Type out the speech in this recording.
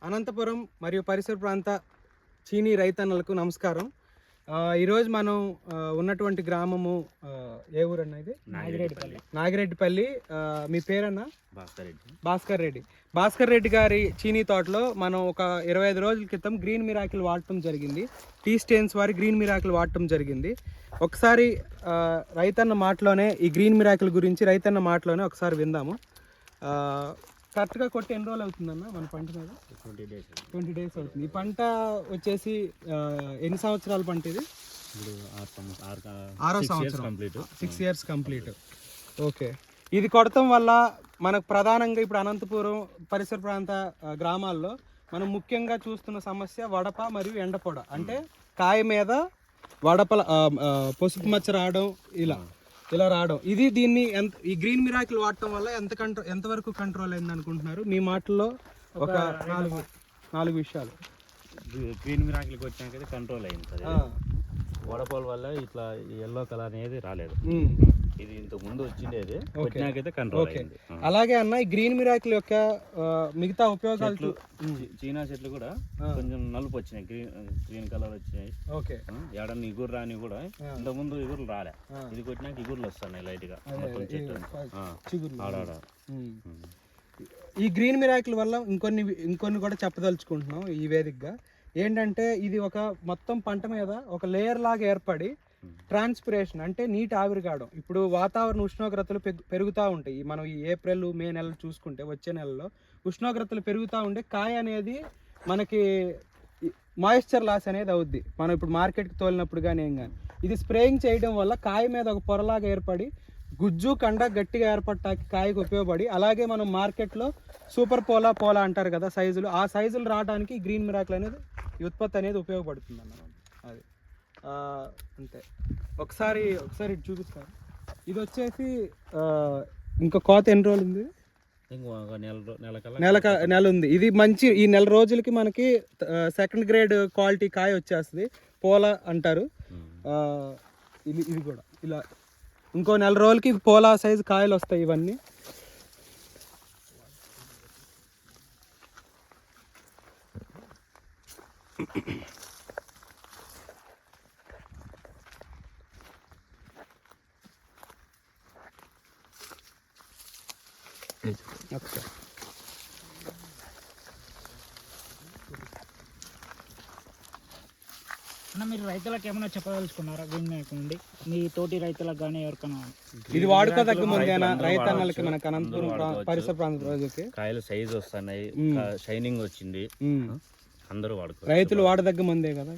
అనంతపురం మరియు పరిసర ప్రాంత చీనీ రైతన్నలకు నమస్కారం. ఈరోజు మనం ఉన్నటువంటి గ్రామము ఏ ఊరు అన్న? ఇది నాగిరెడ్డిపల్లి. మీ పేరన్నా? భాస్కర్ రెడ్డి గారి చీనీ తోటలో మనం ఒక 25 రోజుల క్రితం గ్రీన్ మిరాకిల్ వాడటం జరిగింది. టీ స్టెయిన్స్ వారి గ్రీన్ మిరాకిల్ వాడటం జరిగింది. ఒకసారి రైతన్న మాటలోనే ఈ గ్రీన్ మిరాకిల్ గురించి రైతన్న మాటలోనే ఒకసారి విందాము. కరెక్ట్గా కొట్టి ఎన్ని రోజులు అవుతుందన్న మన పంట మీద? 20 days అవుతుంది. ఈ పంట వచ్చేసి ఎన్ని సంవత్సరాల పంట ఇది? 6వ సంవత్సరం, 6 years కంప్లీట్. ఓకే, ఇది కొడతాం వల్ల మనకు ప్రధానంగా ఇప్పుడు అనంతపురం పరిసర ప్రాంత గ్రామాల్లో మనం ముఖ్యంగా చూస్తున్న సమస్య వడప మరియు ఎండపొడ. అంటే కాయ మీద వడపల పసుపు మచ్చ రావడం, ఇలా రావడం. ఇది ఈ గ్రీన్ మిరాకిల్ వాడటం వల్ల ఎంతవరకు కంట్రోల్ అయింది అనుకుంటున్నారు మీ మాటల్లో? ఒక 4 విషయాలు. గ్రీన్ మిరాకిల్కి వచ్చాక కంట్రోల్ అయింది సార్. వడపోల వల్ల ఇట్లా ఎల్లో కలర్ అనేది రాలేదు. ఇది ఇంతకు ముందు వచ్చిండేది, వచ్చినాకైతే కంట్రోల్ అయింది. అలాగే అన్న, ఈ గ్రీన్ మిరాకిల్ యొక్క మిగతా ఉపయోగాలు, చీనా చెట్లు కూడా కొంచెం నలుపు వచ్చినాయి, గ్రీన్ కలర్ వచ్చినాయి. ఓకే, ఏడన్నా ఇగురు రాని కూడా ఇంతకు ముందు ఇగురు రాలే, ఇది కొట్టినాక ఇగురులు వస్తున్నాయి లైట్ గా చెట్టు ఆడాడ. ఈ గ్రీన్ మిరాకిల్ వల్ల ఇంకొన్ని కూడా చెప్పదలుచుకుంటున్నాం ఈ వేదికగా. ఏంటంటే ఇది ఒక మొత్తం పంట మీద ఒక లేయర్ లాగా ఏర్పడి ట్రాన్స్పిరేషన్ అంటే నీటి ఆవిరిగాడం. ఇప్పుడు వాతావరణ ఉష్ణోగ్రతలు పెరుగుతూ ఉంటాయి. మనం ఈ ఏప్రిల్ మే నెలలు చూసుకుంటే వచ్చే నెలలో ఉష్ణోగ్రతలు పెరుగుతూ ఉంటే కాయ అనేది మనకి మాయిశ్చర్ లాస్ అనేది అవుద్ది. మనం ఇప్పుడు మార్కెట్కి తోలినప్పుడు కానీ ఏం కానీ ఇది స్ప్రేయింగ్ చేయడం వల్ల కాయ మీద ఒక పొరలాగా ఏర్పడి గుజ్జు కండ గట్టిగా ఏర్పడటానికి కాయకు ఉపయోగపడి, అలాగే మనం మార్కెట్లో సూపర్ పోలా అంటారు కదా సైజులు, ఆ సైజులు రావడానికి గ్రీన్ మిరాకిల్ అనేది ఈ ఉత్పత్తి అనేది ఉపయోగపడుతుంది అన్నమాట. అది అంతే. ఒకసారి చూపిస్తాను. ఇది వచ్చేసి ఇంకా కోత ఎన్ని రోజులు ఉంది? నెల ఉంది. ఇది మంచి ఈ నెల రోజులకి మనకి 2nd grade క్వాలిటీ కాయ వచ్చేస్తుంది. పోలా అంటారు. ఇది కూడా ఇలా ఇంకో నెల రోజులకి పోలా సైజు కాయలు వస్తాయి ఇవన్నీ. అన్న, మీరు రైతులకు ఏమైనా చెప్పదలుచుకున్నారా గ్రీన్ మిరాకిల్ నుండి? మీ తోటి రైతులకు కానీ ఎవరికైనా ఇది వాడుకోదగ్గ ముందేనా రైతన్నలకి మన అనంతపురం పరిసర ప్రాంత ప్రజలకి? కాయలు సైజు వస్తున్నాయి, షైనింగ్ వచ్చింది, అందరూ వాడుకో. రైతులు వాడదగ్గ ముందే కదా.